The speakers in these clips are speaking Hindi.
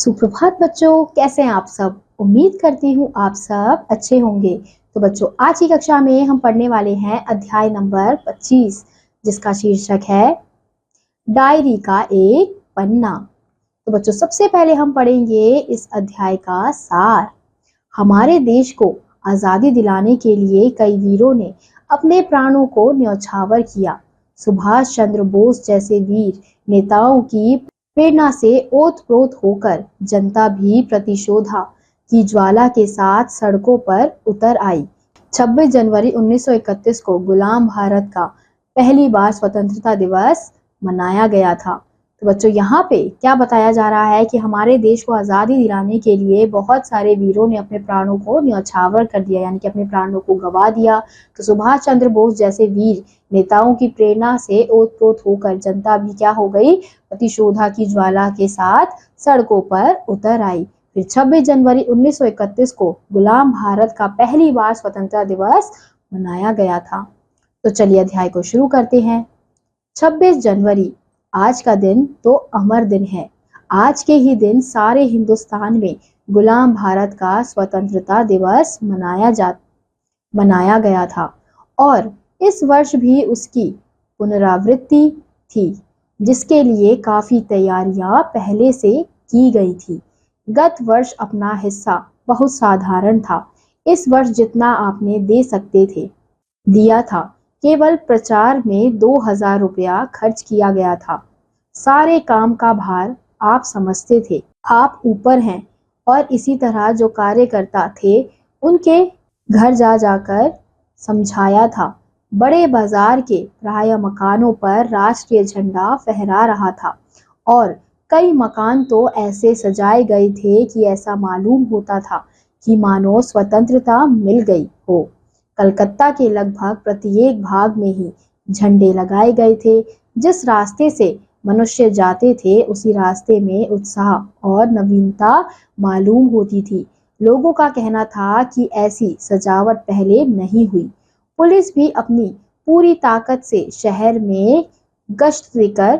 सुप्रभात बच्चों, कैसे हैं आप सब। उम्मीद करती हूँ आप सब अच्छे होंगे। तो बच्चों, आज की कक्षा में हम पढ़ने वाले हैं अध्याय नंबर 25, जिसका शीर्षक है डायरी का एक पन्ना। तो बच्चों, सबसे पहले हम पढ़ेंगे इस अध्याय का सार। हमारे देश को आजादी दिलाने के लिए कई वीरों ने अपने प्राणों को न्यौछावर किया। सुभाष चंद्र बोस जैसे वीर नेताओं की प्रेरणा से ओत-प्रोत होकर जनता भी प्रतिशोधा की ज्वाला के साथ सड़कों पर उतर आई। 26 जनवरी 1931 को गुलाम भारत का पहली बार स्वतंत्रता दिवस मनाया गया था। तो बच्चों, यहाँ पे क्या बताया जा रहा है कि हमारे देश को आज़ादी दिलाने के लिए बहुत सारे वीरों ने अपने प्राणों को न्यौछावर कर दिया, यानी कि अपने प्राणों को गंवा दिया। तो सुभाष चंद्र बोस जैसे वीर नेताओं की प्रेरणा से ओत-प्रोत होकर जनता भी क्या हो गई, प्रतिशोधा की ज्वाला के साथ सड़कों पर उतर आई। फिर 26 जनवरी 1931 को गुलाम भारत का पहली बार स्वतंत्रता दिवस मनाया गया था। तो चलिए अध्याय को शुरू करते हैं। 26 जनवरी आज का दिन तो अमर दिन है। आज के ही दिन सारे हिंदुस्तान में गुलाम भारत का स्वतंत्रता दिवस मनाया गया था और इस वर्ष भी उसकी पुनरावृत्ति थी, जिसके लिए काफी तैयारियां पहले से की गई थी। गत वर्ष अपना हिस्सा बहुत साधारण था। इस वर्ष जितना आपने दे सकते थे दिया था। केवल प्रचार में 2000 रुपया खर्च किया गया था। सारे काम का भार आप समझते थे, आप ऊपर हैं। और इसी तरह जो कार्यकर्ता थे उनके घर जा जाकर समझाया था। बड़े बाजार के प्राय मकानों पर राष्ट्रीय झंडा फहरा रहा था और कई मकान तो ऐसे सजाए गए थे कि ऐसा मालूम होता था कि मानो स्वतंत्रता मिल गई हो। कलकत्ता के लगभग प्रत्येक भाग में ही झंडे लगाए गए थे। जिस रास्ते से मनुष्य जाते थे उसी रास्ते में उत्साह और नवीनता मालूम होती थी। लोगों का कहना था कि ऐसी सजावट पहले नहीं हुई। पुलिस भी अपनी पूरी ताकत से शहर में गश्त देकर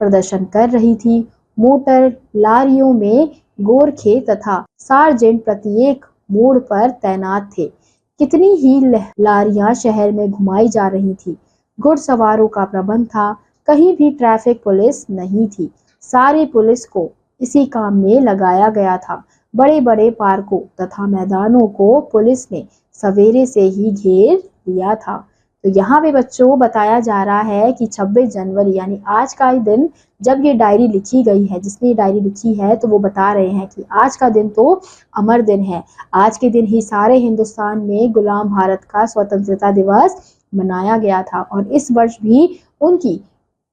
प्रदर्शन कर रही थी। मोटर लारियों में गोरखे तथा सार्जेंट प्रत्येक मोड़ पर तैनात थे। कितनी ही लारियां शहर में घुमाई जा रही थी। घुड़सवारों का प्रबंध था। कहीं भी ट्रैफिक पुलिस नहीं थी। सारी पुलिस को इसी काम में लगाया गया था। बड़े बड़े पार्कों तथा मैदानों को पुलिस ने सवेरे से ही घेर लिया था। तो यहाँ पे बच्चों बताया जा रहा है कि 26 जनवरी यानी आज का ही दिन जब ये डायरी लिखी गई है, जिसने ये डायरी लिखी है, तो वो बता रहे हैं कि आज का दिन तो अमर दिन है। आज के दिन ही सारे हिंदुस्तान में गुलाम भारत का स्वतंत्रता दिवस मनाया गया था और इस वर्ष भी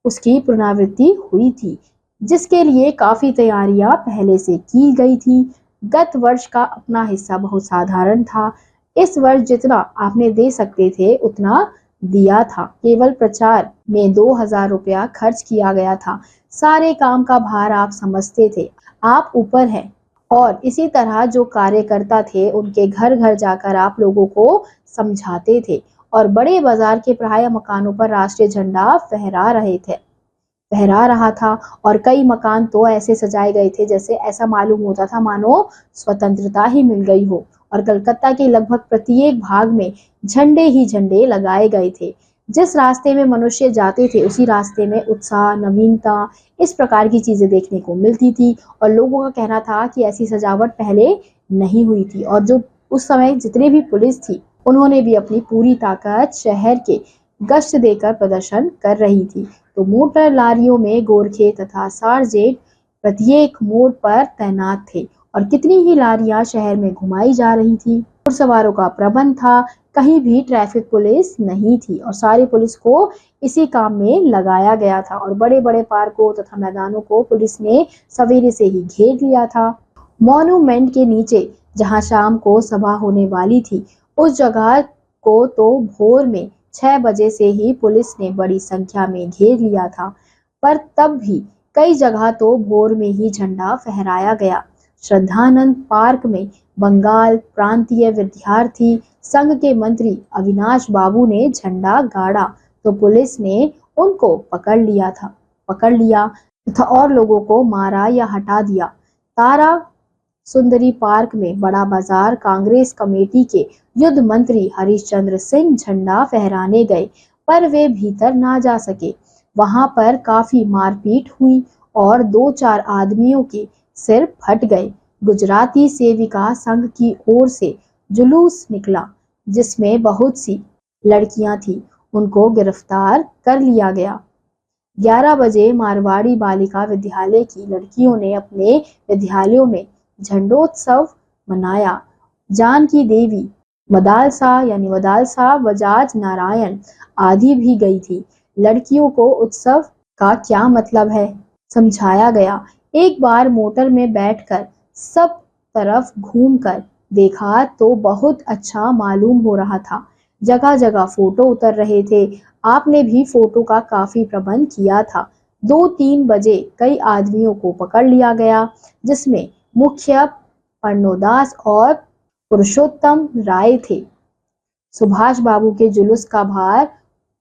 उसकी पुनरावृत्ति हुई थी, जिसके लिए काफी तैयारियां पहले से की गई थी। गत वर्ष का अपना हिस्सा बहुत साधारण था। इस वर्ष जितना आपने दे सकते थे उतना दिया था। केवल प्रचार में 2000 रुपया खर्च किया गया था। सारे काम का भार आप समझते थे, आप ऊपर हैं। और इसी तरह जो कार्यकर्ता थे उनके घर घर जाकर आप लोगों को समझाते थे और बड़े बाजार के प्राय मकानों पर राष्ट्रीय झंडा फहरा रहा था और कई मकान तो ऐसे सजाए गए थे जैसे ऐसा मालूम होता था मानो स्वतंत्रता ही मिल गई हो। और कलकत्ता के लगभग प्रत्येक भाग में झंडे ही झंडे लगाए गए थे। जिस रास्ते में मनुष्य जाते थे उसी रास्ते में उत्साह, नवीनता, इस प्रकार की चीजें देखने को मिलती थी और लोगों का कहना था कि ऐसी सजावट पहले नहीं हुई थी। और जो उस समय जितनी भी पुलिस थी उन्होंने भी अपनी पूरी ताकत शहर के गश्त देकर प्रदर्शन कर रही थी। तो मोटर लारियों में गोरखे तथा सार्जेंट प्रत्येक मोड़ पर तैनात थे और कितनी ही लारियां शहर में घुमाई जा रही थी। घुड़सवारों का प्रबंध था। कहीं भी ट्रैफिक पुलिस नहीं थी और सारी पुलिस को इसी काम में लगाया गया था और बड़े बड़े पार्कों तथा मैदानों को पुलिस ने सवेरे से ही घेर लिया था। मॉन्यूमेंट के नीचे जहां शाम को सभा होने वाली थी उस जगह को तो भोर में 6 बजे से ही पुलिस ने बड़ी संख्या में घेर लिया था। पर तब भी कई जगह तो भोर में ही झंडा फहराया गया। श्रद्धानंद पार्क में बंगाल प्रांतीय विद्यार्थी संघ के मंत्री अविनाश बाबू ने झंडा गाड़ा तो पुलिस ने उनको पकड़ लिया तथा और लोगों को मारा या हटा दिया। तारा सुंदरी पार्क में बड़ा बाजार कांग्रेस कमेटी के युद्ध मंत्री हरिश्चंद्र सिंह झंडा फहराने गए, पर वे भीतर ना जा सके। वहां पर काफी मारपीट हुई और 2-4 आदमियों के सिर फट गए। गुजराती सेविका संघ की ओर से जुलूस निकला, जिसमें बहुत सी लड़कियां थीं। उनको गिरफ्तार कर लिया गया। 11 बजे मारवाड़ी बालिका विद्यालय की लड़कियों ने अपने विद्यालयों में झंडोत्सव मनाया। जानकी देवी, मदालसा, बजाज नारायण आदि भी गई थी। लड़कियों को उत्सव का क्या मतलब है समझाया गया। एक बार मोटर में बैठकर सब तरफ घूमकर देखा तो बहुत अच्छा मालूम हो रहा था। जगह जगह फोटो उतर रहे थे। आपने भी फोटो का काफी प्रबंध किया था। 2-3 बजे कई आदमियों को पकड़ लिया गया, जिसमें मुख्य पन्नोदास और पुरुषोत्तम राय थे। सुभाष बाबू के जुलूस का भार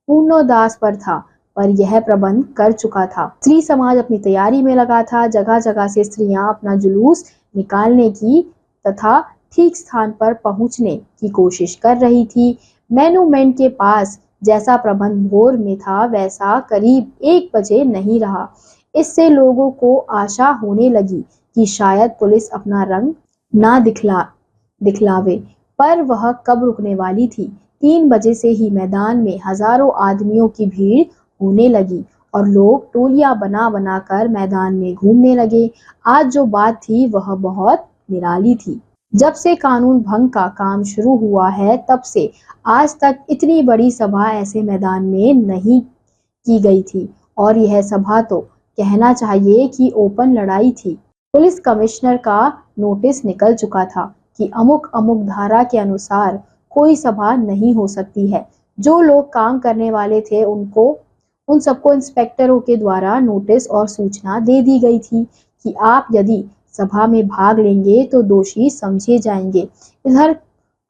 पूर्णोदास पर था, पर यह प्रबंध कर चुका था। स्त्री समाज अपनी तैयारी में लगा था। जगह जगह से स्त्रियां अपना जुलूस निकालने की तथा ठीक स्थान पर पहुंचने की कोशिश कर रही थी। मैनूमेंट के पास जैसा प्रबंध भोर में था, वैसा करीब 1 बजे नहीं रहा। इससे लोगों को आशा होने लगी कि शायद पुलिस अपना रंग ना दिखलावे, पर वह कब रुकने वाली थी। 3 बजे से ही मैदान में हजारों आदमियों की भीड़ होने लगी और लोग टोलियां बना बना कर मैदान में घूमने लगे। आज जो बात थी वह बहुत निराली थी। जब से कानून भंग का काम शुरू हुआ है, तब से आज तक इतनी बड़ी सभा ऐसे मैदान में नहीं की गई थी, और यह सभा तो कहना चाहिए कि ओपन लड़ाई थी। पुलिस कमिश्नर का नोटिस निकल चुका था कि अमुक अमुक धारा के अनुसार कोई सभा नहीं हो सकती है। जो लोग काम करने वाले थे उन सबको इंस्पेक्टरों के द्वारा नोटिस और सूचना दे दी गई थी कि आप यदि सभा में भाग लेंगे तो दोषी समझे जाएंगे। इधर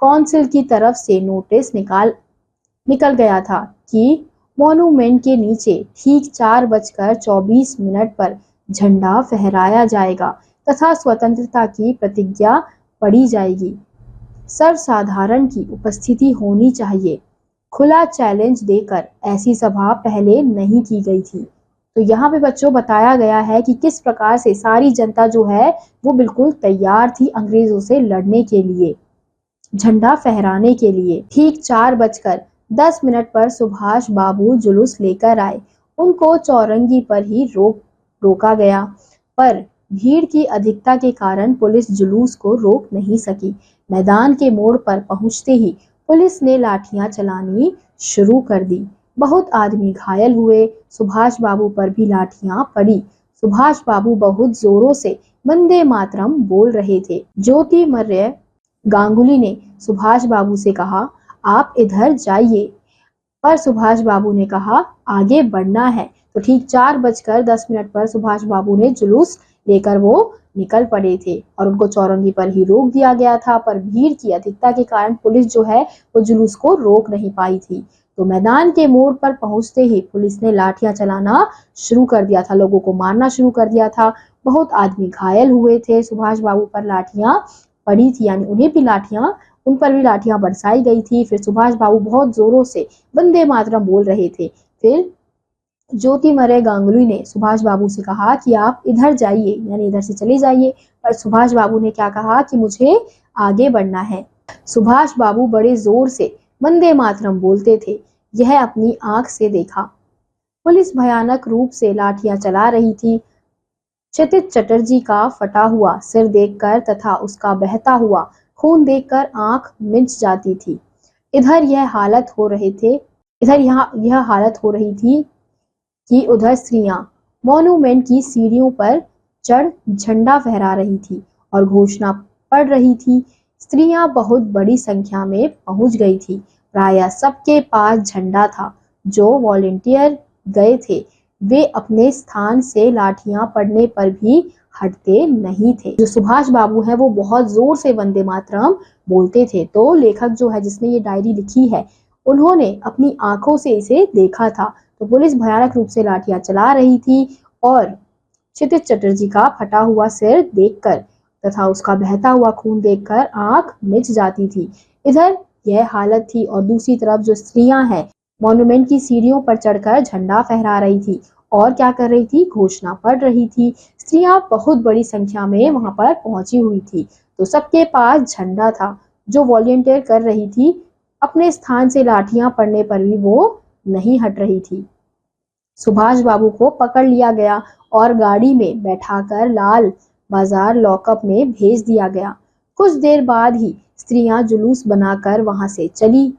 काउंसिल की तरफ से नोटिस निकल गया था कि मॉन्यूमेंट के नीचे ठीक 4:24 पर झंडा फहराया जाएगा तथा स्वतंत्रता की प्रतिज्ञा पढ़ी जाएगी। सर्वसाधारण की उपस्थिति होनी चाहिए। खुला चैलेंज देकर ऐसी सभा पहले नहीं की गई थी। तो यहाँ पे बच्चों बताया गया है कि किस प्रकार से सारी जनता जो है वो बिल्कुल तैयार थी अंग्रेजों से लड़ने के लिए, झंडा फहराने के लिए। ठीक 4:10 पर सुभाष बाबू जुलूस लेकर आए। उनको चौरंगी पर ही रोका गया, पर भीड़ की अधिकता के कारण पुलिस जुलूस को रोक नहीं सकी। मैदान के मोड़ पर पहुंचते ही पुलिस ने लाठियां चलानी शुरू कर दी। बहुत आदमी घायल हुए। सुभाष बाबू पर भी लाठियां पड़ी। सुभाष बाबू बहुत जोरों से वंदे मातरम बोल रहे थे। ज्योतिमर्य गांगुली ने सुभाष बाबू से कहा, आप इधर जाइए, पर सुभाष बाबू ने कहा आगे बढ़ना है। तो ठीक 4:10 पर सुभाष बाबू ने जुलूस लेकर वो निकल पड़े थे और उनको चौरंगी पर ही रोक दिया गया था, पर भीड़ की अधिकता के कारण पुलिस जो है वो जुलूस को रोक नहीं पाई थी। तो मैदान के मोड़ पर पहुंचते ही पुलिस ने लाठियां चलाना शुरू कर दिया था, लोगों को मारना शुरू कर दिया था। बहुत आदमी घायल हुए थे। सुभाष बाबू पर लाठियां पड़ी थी, यानी उन पर भी लाठियां बरसाई गई थी। फिर सुभाष बाबू बहुत जोरों से वंदे मातरम बोल रहे थे। फिर ज्योतिमर्य गांगुली ने सुभाष बाबू से कहा कि आप इधर जाइए, यानी इधर से चले जाइए, पर सुभाष बाबू ने क्या कहा कि मुझे आगे बढ़ना है। सुभाष बाबू बड़े जोर से वंदे मातरम बोलते थे। यह अपनी आंख से देखा। पुलिस भयानक रूप से लाठियां चला रही थी। क्षितिज चटर्जी का फटा हुआ सिर देखकर तथा उसका बहता हुआ खून देखकर आंख मिंच जाती थी। इधर यह हालत हो रही थी कि उधर स्त्रियां मॉन्यूमेंट की सीढ़ियों पर चढ़ झंडा फहरा रही थी और घोषणा पढ़ रही थी। स्त्रियां बहुत बड़ी संख्या में पहुंच गई थी। प्रायः सबके पास झंडा था। जो वॉलंटियर गए थे वे अपने स्थान से लाठियां पड़ने पर भी हटते नहीं थे। जो सुभाष बाबू हैं वो बहुत जोर से वंदे मातरम बोलते थे। तो लेखक जो है जिसने ये डायरी लिखी है उन्होंने अपनी आंखों से इसे देखा था। तो पुलिस भयानक रूप से लाठियां चला रही थी और क्षितिज चटर्जी का फटा हुआ सिर देखकर तथा उसका बहता हुआ खून देखकर आंख मिच जाती थी। इधर यह हालत थी और दूसरी तरफ जो स्त्रियां हैं मॉन्यूमेंट की सीढ़ियों पर चढ़कर झंडा फहरा रही थी और क्या कर रही थी, घोषणा पढ़ रही थी। स्त्रियां बहुत बड़ी संख्या में वहां पर पहुंची हुई थी, तो सबके पास झंडा था। जो वॉलंटियर कर रही थी अपने स्थान से लाठियां पड़ने पर भी वो नहीं हट रही थी। सुभाष बाबू को पकड़ लिया गया और गाड़ी में बैठाकर लाल बाजार लॉकअप में भेज दिया गया। कुछ देर बाद ही स्त्रियां जुलूस बनाकर वहां से चली।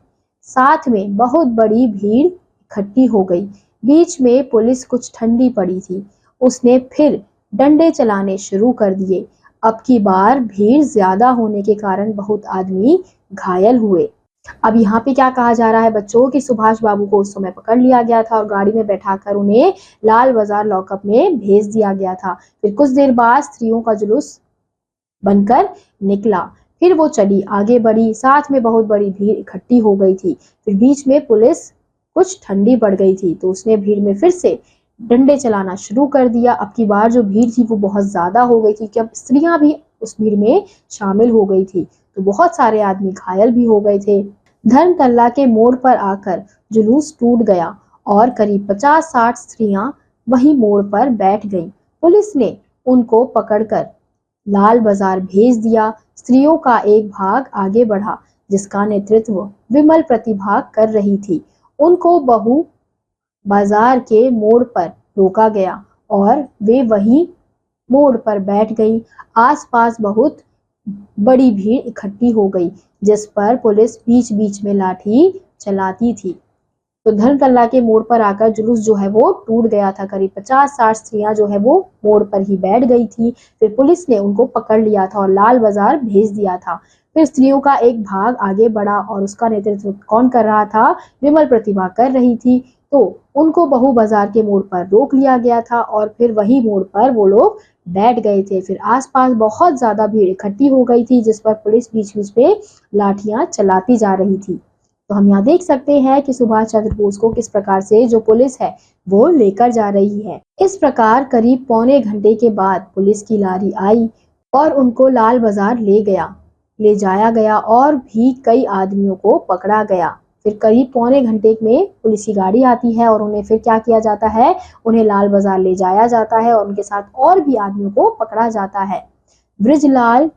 साथ में बहुत बड़ी भीड़ इकट्ठी हो गई। बीच में पुलिस कुछ ठंडी पड़ी थी। उसने फिर डंडे चलाने शुरू कर दिए। अब की बार भीड़ ज्यादा होने के कारण बहुत आदमी घायल हुए। अब यहाँ पे क्या कहा जा रहा है बच्चों कि सुभाष बाबू को उस समय पकड़ लिया गया था और गाड़ी में बैठाकर उन्हें लाल बाजार लॉकअप में भेज दिया गया था। फिर कुछ देर बाद स्त्रियों का जुलूस बनकर निकला। फिर वो चली, आगे बढ़ी। साथ में बहुत बड़ी भीड़ इकट्ठी हो गई थी। फिर बीच में पुलिस कुछ ठंडी पड़ गई थी तो उसने भीड़ में फिर से डंडे चलाना शुरू कर दिया। अब की बार जो भीड़ थी वो बहुत ज्यादा हो गई थी कि अब स्त्रियां भी उस भीड़ में शामिल हो गई थी, तो बहुत सारे आदमी घायल भी हो गए थे। धर्मतल्ला के मोड़ पर आकर जुलूस टूट गया और करीब 50-60 स्त्रियां वहीं मोड़ पर बैठ गईं। पुलिस ने उनको पकड़कर लाल बाजार भेज दिया। स्त्रियों का एक भाग आगे बढ़ा जिसका नेतृत्व विमल प्रतिभा कर रही थी। उनको बहु बाजार के मोड़ पर रोका गया और वे वहीं मोड़ पर बैठ गई। आसपास बहुत बड़ी भीड़ इकट्ठी हो गई जिस पर पुलिस बीच बीच में लाठी चलाती थी। तो धर्मतल्ला के मोड़ पर आकर जुलूस जो है वो टूट गया था। करीब 50-60 स्त्रियां जो है वो मोड़ पर ही बैठ गई थी। फिर पुलिस ने उनको पकड़ लिया था और लाल बाजार भेज दिया था। फिर स्त्रियों का एक भाग आगे बढ़ा और उसका नेतृत्व कौन कर रहा था, विमल प्रतिभा कर रही थी। तो उनको बहु बाजार के मोड़ पर रोक लिया गया था और फिर वही मोड़ पर वो लोग बैठ गए थे। फिर आसपास बहुत ज्यादा भीड़ इकट्ठी हो गई थी जिस पर पुलिस बीच बीच में लाठियां चलाती जा रही थी। तो हम यहाँ देख सकते हैं कि सुभाष चंद्र बोस को किस प्रकार से जो पुलिस है वो लेकर जा रही है। इस प्रकार करीब पौने घंटे के बाद पुलिस की लारी आई और उनको लाल बाजार ले जाया गया और भी कई आदमियों को पकड़ा गया। फिर करीब पौने घंटे में पुलिस की गाड़ी आती है और उन्हें फिर क्या किया जाता है, उन्हें लाल बाजार ले जाया जाता है और उनके साथ और भी आदमियों को पकड़ा जाता है। बृजलाल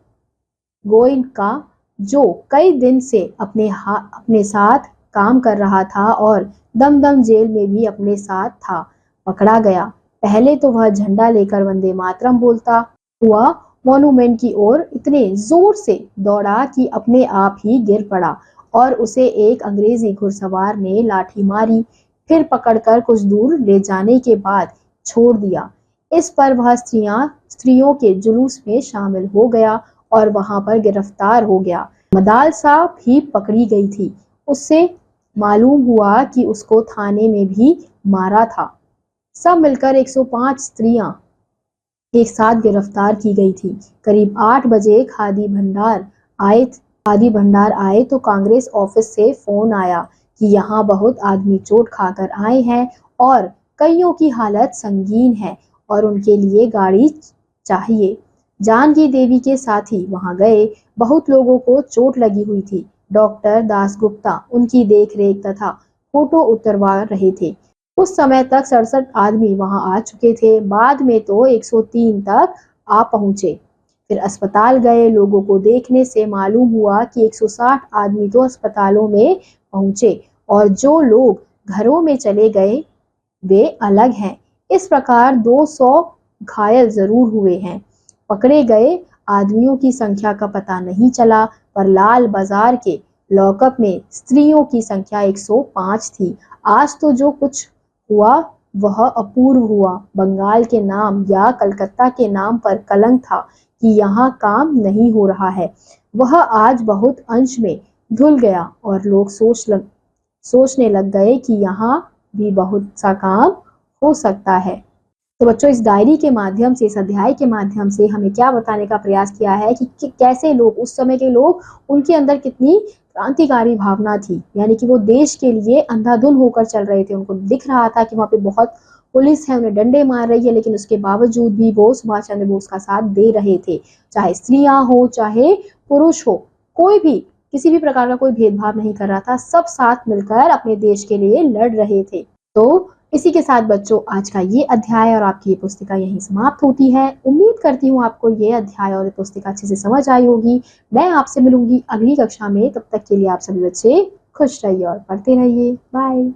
गोयनका जो कई दिन से अपने साथ काम कर रहा था और दमदम जेल में भी अपने साथ था, पकड़ा गया। पहले तो वह झंडा लेकर वंदे मातरम बोलता हुआ मॉन्यूमेंट की ओर इतने जोर से दौड़ा कि अपने आप ही गिर पड़ा और उसे एक अंग्रेजी घुड़सवार ने लाठी मारी। फिर पकड़कर कुछ दूर ले जाने के बाद छोड़ दिया। इस पर वह स्त्रियों के जुलूस में शामिल हो गया और वहां पर गिरफ्तार हो गया। मदालसा भी पकड़ी गई थी। उससे मालूम हुआ कि उसको थाने में भी मारा था। सब मिलकर 105 स्त्रियां एक साथ गिरफ्तार की गई थी। करीब 8 बजे खादी भंडार आए तो कांग्रेस ऑफिस से फोन आया कि यहाँ बहुत आदमी चोट खाकर आए हैं और कईयों की हालत संगीन है और उनके लिए गाड़ी चाहिए। जानकी देवी के साथी वहां गए। बहुत लोगों को चोट लगी हुई थी। डॉक्टर दासगुप्ता उनकी देखरेख तथा फोटो उतरवा रहे थे। उस समय तक 67 आदमी वहां आ चुके थे। बाद में तो 103 तक आ पहुंचे। फिर अस्पताल गए। लोगों को देखने से मालूम हुआ कि 160 आदमी तो अस्पतालों में पहुंचे और जो लोग घरों में चले गए वे अलग हैं। इस प्रकार 200 घायल जरूर हुए हैं। पकड़े गए आदमियों की संख्या का पता नहीं चला, पर लाल बाजार के लॉकअप में स्त्रियों की संख्या 105 थी। आज तो जो कुछ हुआ वह अपूर्व हुआ। बंगाल के नाम या कलकत्ता के नाम पर कलंक था कि यहाँ काम नहीं हो रहा है, वह आज बहुत अंश में धुल गया और लोग सोचने लग गए कि यहाँ भी बहुत सा काम हो सकता है। तो बच्चों, इस डायरी के माध्यम से, इस अध्याय के माध्यम से हमें क्या बताने का प्रयास किया है कि कैसे लोग, उस समय के लोग, उनके अंदर कितनी क्रांतिकारी भावना थी। यानी कि वो देश के लिए अंधाधुन होकर चल रहे थे। उनको दिख रहा था कि वहाँ पे बहुत पुलिस है उन्हें डंडे मार रही है, लेकिन उसके बावजूद भी वो सुभाष चंद्र बोस का साथ दे रहे थे। चाहे स्त्रियां हो, चाहे पुरुष हो, कोई भी किसी भी प्रकार का कोई भेदभाव नहीं कर रहा था, सब साथ मिलकर अपने देश के लिए लड़ रहे थे। तो इसी के साथ बच्चों आज का ये अध्याय और आपकी ये पुस्तिका यहीं समाप्त होती है। उम्मीद करती हूँ आपको ये अध्याय और ये पुस्तिका अच्छे से समझ आई होगी। मैं आपसे मिलूंगी अगली कक्षा में, तब तक के लिए आप सभी बच्चे खुश रहिए और पढ़ते रहिए। बाय।